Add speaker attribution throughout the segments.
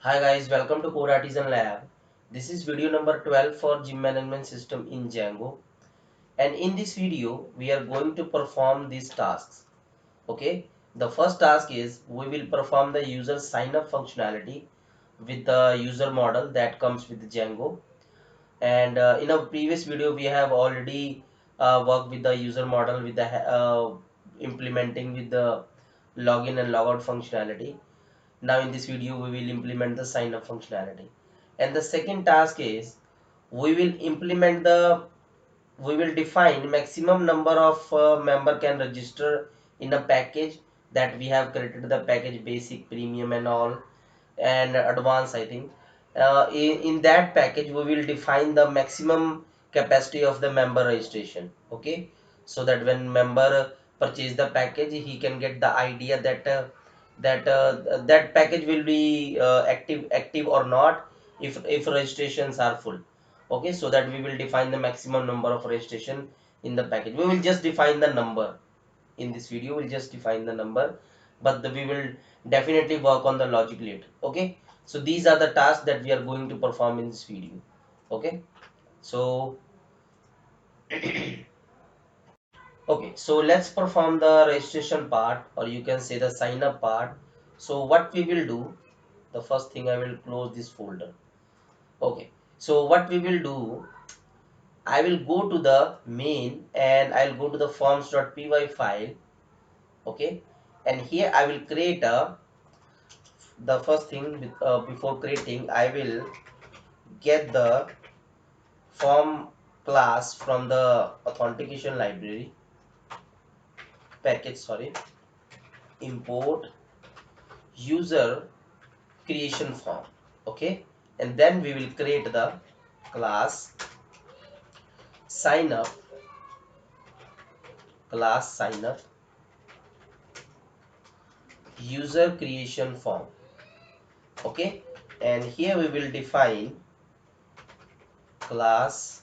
Speaker 1: Hi guys, welcome to Core Artisan Lab. This is video number 12 for gym management system in Django. And in this video, we are going to perform these tasks. Okay, the first task is we will perform the user sign up functionality with the user model that comes with Django. And in a previous video, we have already worked with the user model with the implementing with the login and logout functionality. Now in this video we will implement the sign up functionality, and the second task is we will implement the we will define maximum number of member can register in a package that we have created, the package basic, premium and all, and advanced. I think in that package we will define the maximum capacity of the member registration. Okay, so that when member purchase the package, he can get the idea that that package will be active or not if registrations are full. Okay, so that we will define the maximum number of registration in the package. We will just define the number in this video. We'll just define the number, but we will definitely work on the logic later. Okay, so these are the tasks that we are going to perform in this video. Okay, so okay, so let's perform the registration part, or you can say the sign up part. So what we will do, the first thing, I will close this folder. Okay, so what we will do, I will go to the main and I'll go to the forms.py file. Okay, and here I will create a, the first thing with, before creating, I will get the form class from the authentication library package, sorry, import user creation form. Okay, and then we will create the class sign up, user creation form. Okay, and here we will define class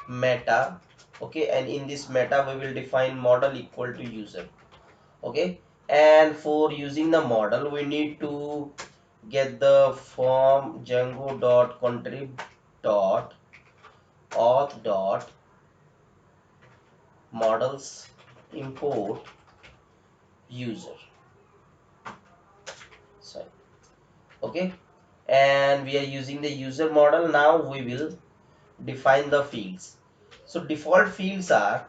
Speaker 1: meta. Okay, and in this meta we will define model equal to user. Okay, and for using the model we need to get the form django dot contrib dot auth dot models import user. Sorry. Okay, and we are using the user model. Now we will define the fields. So default fields are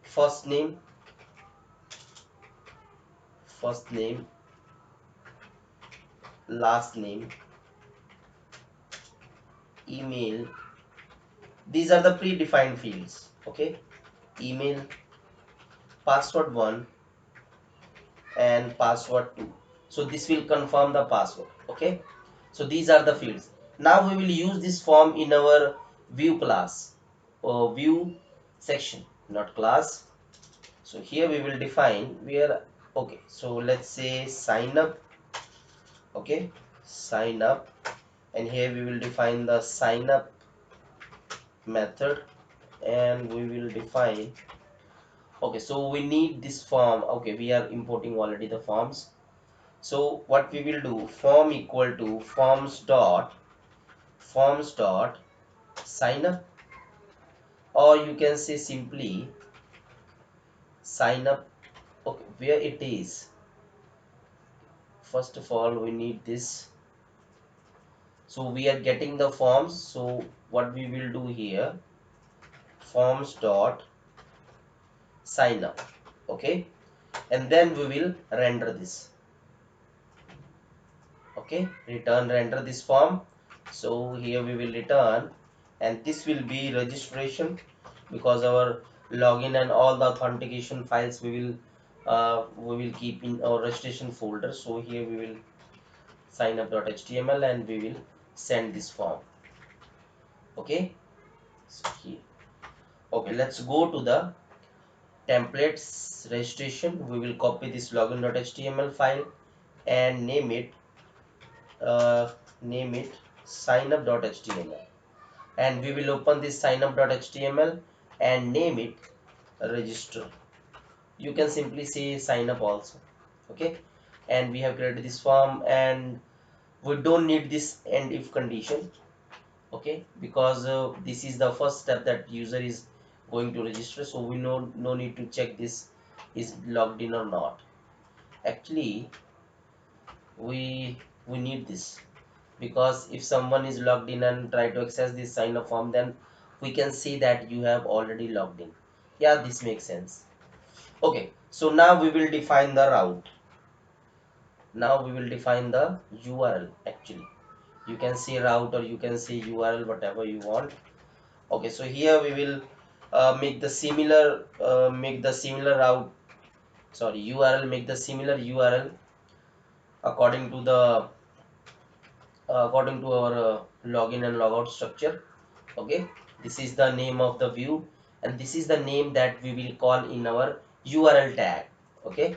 Speaker 1: first name, last name, email. These are the predefined fields. Okay, email, password 1 and password 2. So this will confirm the password. Okay, so these are the fields. Now we will use this form in our view class or view section, not class. So here we will define where. Okay, so let's say sign up. Okay, sign up, and here we will define the sign up method, and we will define. Okay, so we need this form. Okay, we are importing already the forms. So what we will do, form equal to forms dot sign up, or you can say simply sign up. Okay, where it is, first of all we need this. So we are getting the forms. So what we will do here, forms dot sign up. Okay, and then we will render this. Okay, return render this form. So here we will return, and this will be registration, because our login and all the authentication files we will keep in our registration folder. So here we will sign up.html and we will send this form. Okay, so here, okay, let's go to the templates registration. We will copy this login.html file and uh, name it signup.html, and we will open this signup.html and name it register. You can simply say sign up also. Okay, and we have created this form, and we don't need this end if condition, okay, because this is the first step that user is going to register, so we no need to check this is logged in or not. Actually we need this, because if someone is logged in and try to access this sign up form, then we can see that you have already logged in. Yeah, this makes sense. Okay, so now we will define the route. Now we will define the URL. Actually, you can say route or you can say URL, whatever you want. Okay, so here we will make the similar route, sorry, URL, make the similar URL according to the according to our login and logout structure. Okay, this is the name of the view and this is the name that we will call in our URL tag. Okay,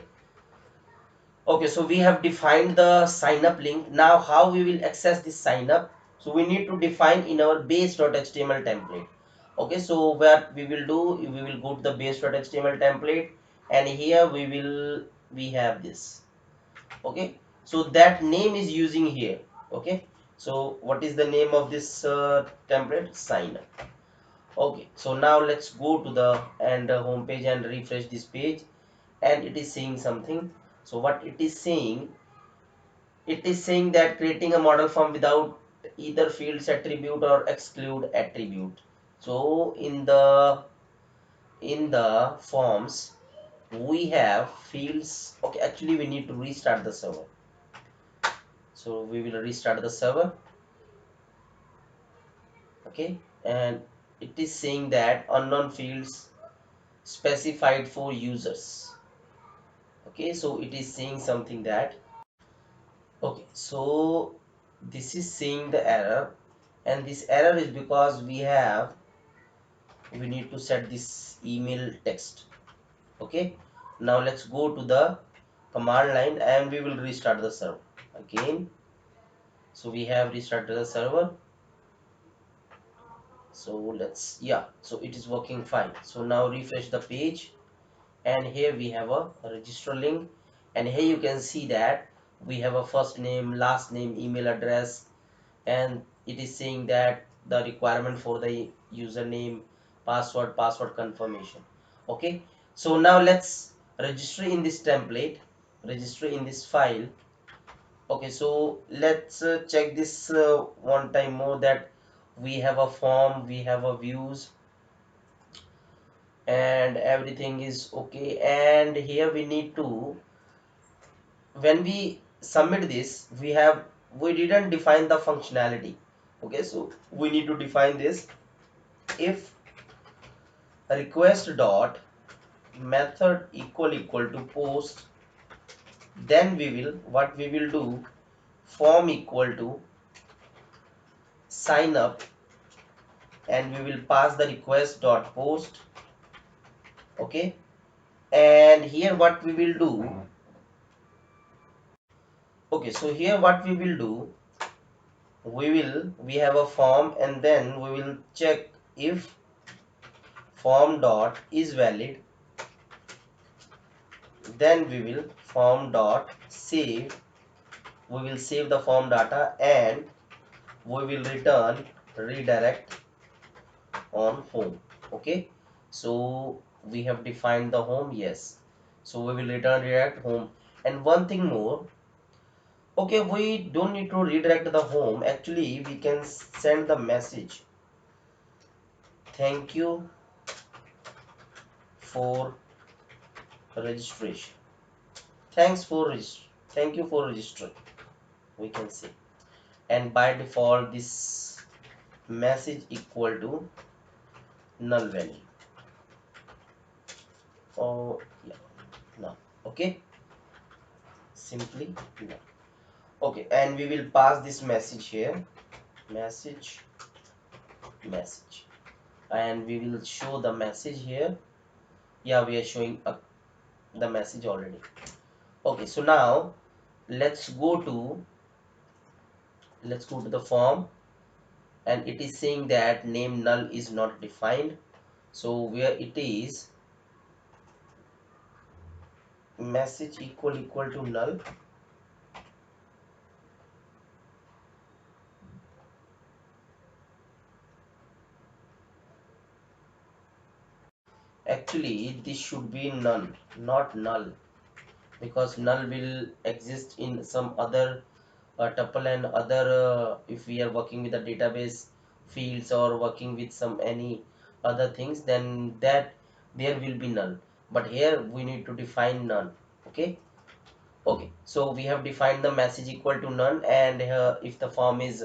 Speaker 1: okay, so we have defined the sign up link. Now how we will access this sign up? So we need to define in our base.html template. Okay, so what we will do, we will go to the base.html template and here we have this. Okay, so that name is using here. Okay, so what is the name of this template? Sign up. Okay, so now let's go to the home page and refresh this page, and it is saying something. So what it is saying, it is saying that creating a model form without either fields attribute or exclude attribute. So in the forms we have fields. Okay, actually we need to restart the server, so we will restart the server. Okay, and it is saying that unknown fields specified for users. Okay, so it is saying something that, okay, so this is saying the error, and this error is because we need to set this email text. Okay, now let's go to the command line and we will restart the server again. So we have restarted the server, so let's, yeah, so it is working fine. So now refresh the page and here we have a register link, and here you can see that we have a first name, last name, email address, and it is saying that the requirement for the username, password confirmation. Okay, so now let's register in this template, register in this file. Okay, so let's check this one time more, that we have a form, we have a views, and everything is okay. And here we need to, when we submit this, we didn't define the functionality. Okay, so we need to define this. If request dot method equal to post, then we will, what we will do, form equal to sign up, and we will pass the request dot post. Okay, and here what we will do, okay, so here what we will do, we have a form, and then we will check if form dot is valid, then we will form dot save, we will save the form data, and we will return redirect on home. Okay, so we have defined the home, yes, so we will return redirect home. And one thing more, okay, we don't need to redirect the home. Actually we can send the message, thank you for registration, thank you for registering, we can say. And by default this message equal to null value. Oh yeah, no, okay, simply no. Okay, and we will pass this message here, message, message, and we will show the message here. Yeah, we are showing the message already. Okay, so now let's go to the form, and it is saying that name null is not defined. So where it is message equal to null, Actually this should be none, not null, because null will exist in some other tuple and other if we are working with the database fields or working with some any other things, then that there will be null, but here we need to define none. Okay. Okay, so we have defined the message equal to none, and if the form is,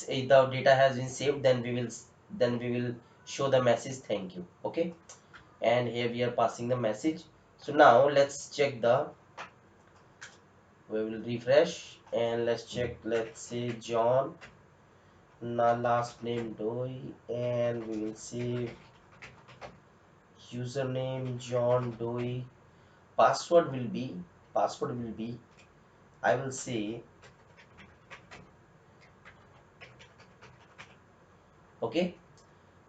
Speaker 1: if the data has been saved, then we will show the message thank you. Okay, and here we are passing the message. So now let's check the, we will refresh and let's check, let's say John, now last name Doe, and we will say username John Doe, password will be, password will be, I will say, okay,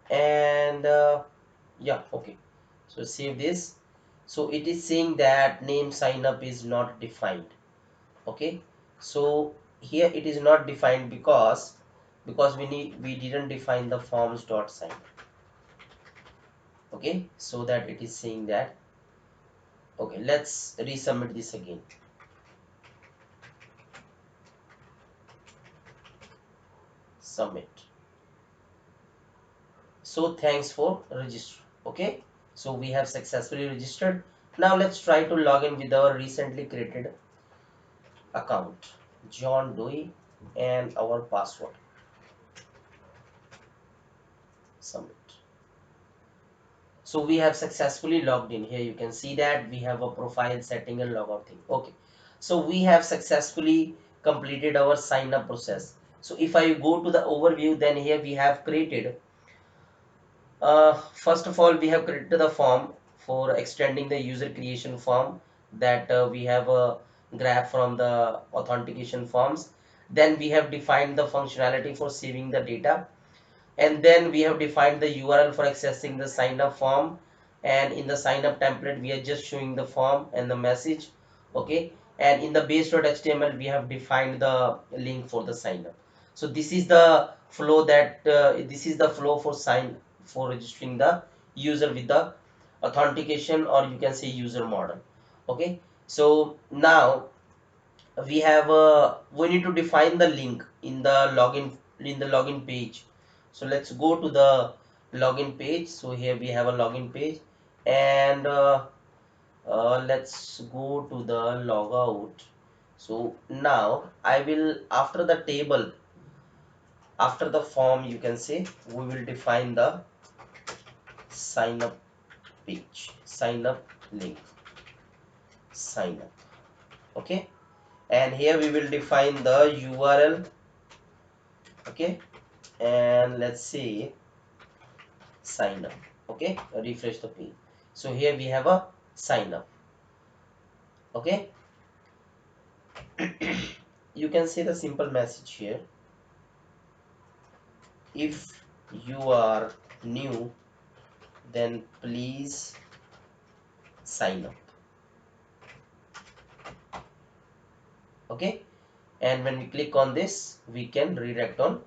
Speaker 1: and yeah, okay, so save this. So it is saying that name sign up is not defined. Okay, so here it is not defined because we didn't define the forms dot sign. Okay, so that it is saying that. Okay, let's resubmit this again. Submit. So thanks for register. Okay, so we have successfully registered. Now let's try to log in with our recently created account, John Doe, and our password. Submit. So we have successfully logged in. Here you can see that we have a profile setting and logout thing. Okay, so we have successfully completed our sign up process. So if I go to the overview, then here we have created, first of all we have created the form for extending the user creation form, that we have a graph from the authentication forms. Then we have defined the functionality for saving the data, and then we have defined the URL for accessing the sign up form, and in the sign up template we are just showing the form and the message. Okay, and in the base.html we have defined the link for the sign up. So this is the flow that this is the flow for for registering the user with the authentication, or you can say user model. Okay, so now we need to define the link in the login page. So let's go to the login page. So here we have a login page, and let's go to the logout. So now I will, after the table, after the form, you can say, we will define the sign up page, sign up link, sign up. Okay, and here we will define the URL. Okay, and let's see, sign up. Okay, refresh the page. So here we have a sign up. Okay, you can see the simple message here: if you are new, then please sign up. Okay, and when we click on this, we can redirect on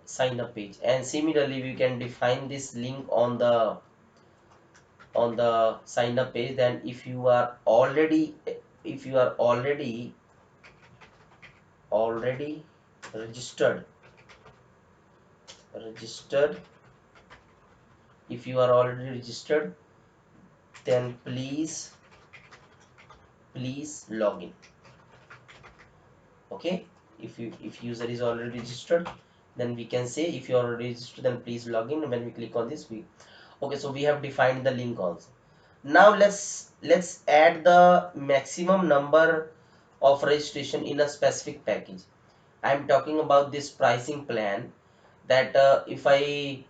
Speaker 1: sign up page, and similarly we can define this link on the sign up page. Then if you are already, if you are already registered, registered if you are already registered, then please log in. Okay, if user is already registered, then we can say, if you are already registered, then please log in. When we click on this, we, okay, so we have defined the link also. Now let's add the maximum number of registration in a specific package. I am talking about this pricing plan, that if I,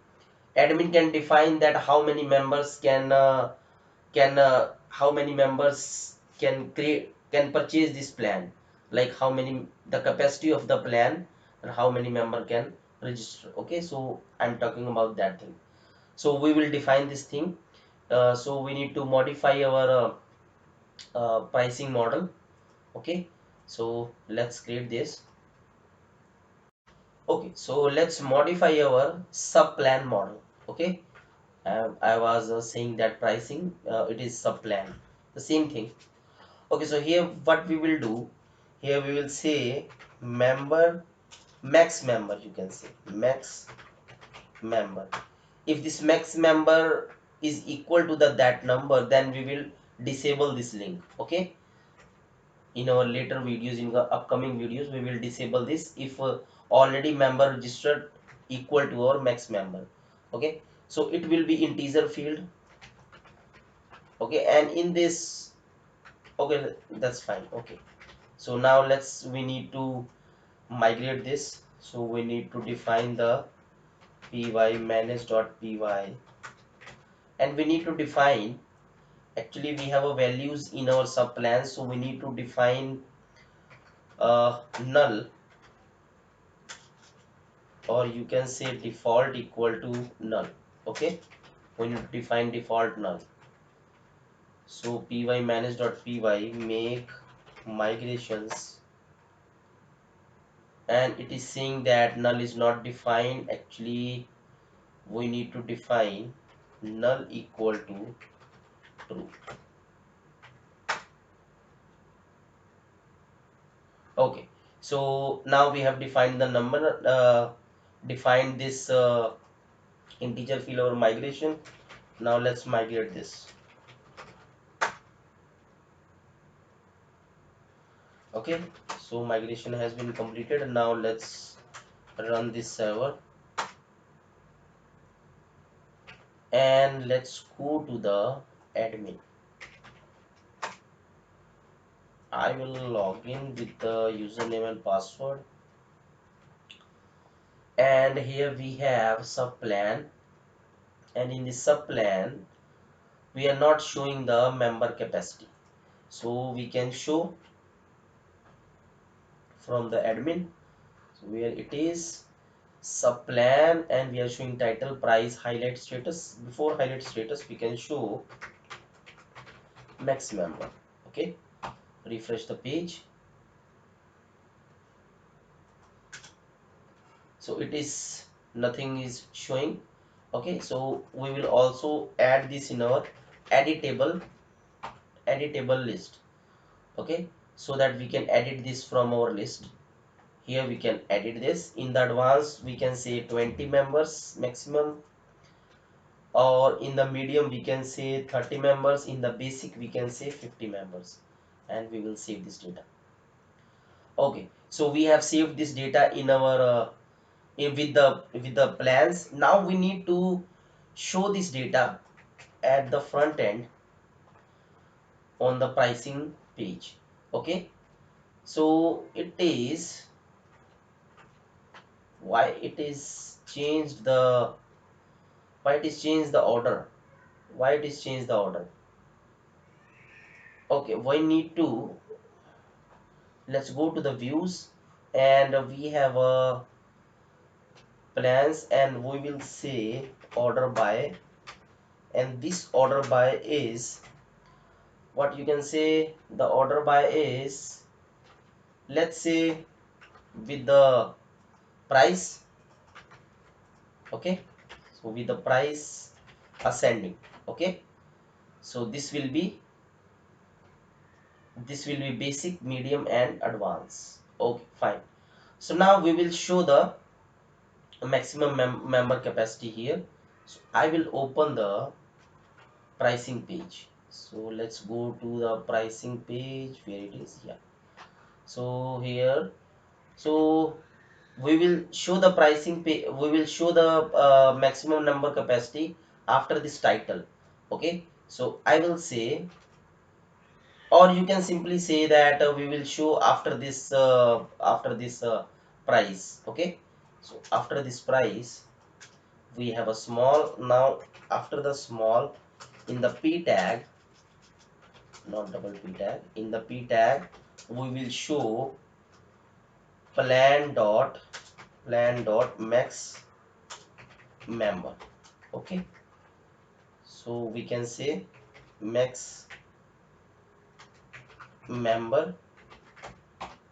Speaker 1: admin can define that how many members can how many members can purchase this plan, like how many, the capacity of the plan, and how many member can register. Okay, so I'm talking about that thing. So we will define this thing. So we need to modify our pricing model. Okay, so let's create this. Okay, so let's modify our sub plan model. Okay, I was saying that pricing, it is sub plan, the same thing. Okay, so here what we will do, here we will say member, max member, you can say max member. If this max member is equal to that number, then we will disable this link. Okay, in our later videos, in the upcoming videos, we will disable this if already member registered equal to our max member. Okay, so it will be integer field. Okay, and in this, okay, that's fine. Okay, so now we need to migrate this. So we need to define the py manage.py, and we need to define, actually we have a values in our sub plan, so we need to define null, or you can say default equal to null. Okay, we need to define default null. So py manage.py make migrations, and it is saying that null is not defined. Actually we need to define null equal to true. Okay, so now we have defined the number, defined this integer field over migration. Now let's migrate this. Okay, so migration has been completed. Now let's run this server, and let's go to the admin. I will log in with the username and password, and here we have sub plan, and in the sub plan we are not showing the member capacity, so we can show from the admin. So where it is sub plan, and we are showing title, price, highlight status. Before highlight status we can show max member. Okay, refresh the page. So it is, nothing is showing. Okay, so we will also add this in our editable list. Okay, so that we can edit this from our list. Here we can edit this. In the advanced we can say 20 members maximum, or in the medium we can say 30 members, in the basic we can say 50 members, and we will save this data. Okay, so we have saved this data in our with the plans. Now we need to show this data at the front end on the pricing page. Okay, so it is, why it is changed the, why it is changed the order, why it is changed the order. Okay, we need to, let's go to the views, and we have a plans, and we will say order by, and this order by is, what you can say, the order by is, let's say with the price. Okay, so with the price ascending. Okay, so this will be basic, medium and advanced. Okay, fine. So now we will show the maximum member capacity here. So I will open the pricing page. So let's go to the pricing page, where it is. Yeah, so here, so we will show the pricing pay, we will show the maximum number capacity after this title. Okay, so I will say, or you can simply say that we will show after this price. Okay, so after this price we have a small. Now after the small, in the p tag, not double p tag, in the p tag we will show plan dot max member. Okay, so we can say max member.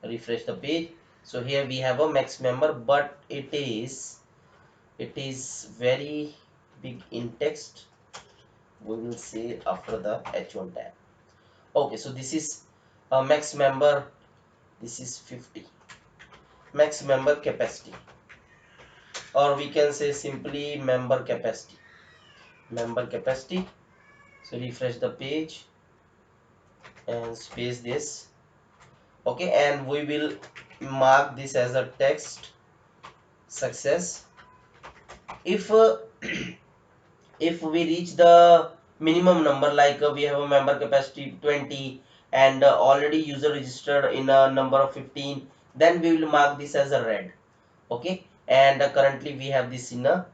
Speaker 1: Refresh the page. So here we have a max member, but it is very big in text we will say after the H1 tab. Okay, so this is max member, this is 50 max member capacity, or we can say simply member capacity. So refresh the page and space this. Okay, and we will mark this as a text success. If if we reach the minimum number, like we have a member capacity 20 and already user registered in a number of 15, then we will mark this as a red. Okay, and currently we have this in a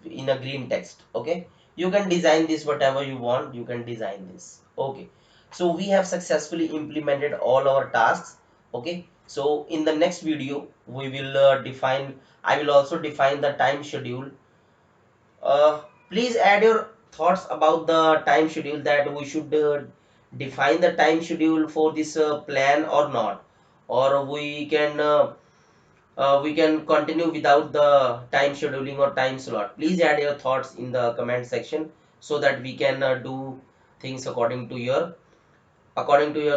Speaker 1: green text. Okay, you can design this whatever you want, you can design this. Okay, so we have successfully implemented all our tasks. Okay, so in the next video we will I will also define the time schedule. Please add your thoughts about the time schedule, that we should define the time schedule for this plan or not, or we can continue without the time scheduling or time slot. Please add your thoughts in the comment section so that we can do things according to your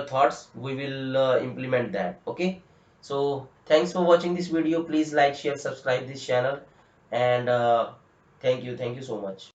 Speaker 1: thoughts. We will implement that. Okay, so thanks for watching this video. Please like, share, subscribe this channel, and thank you so much.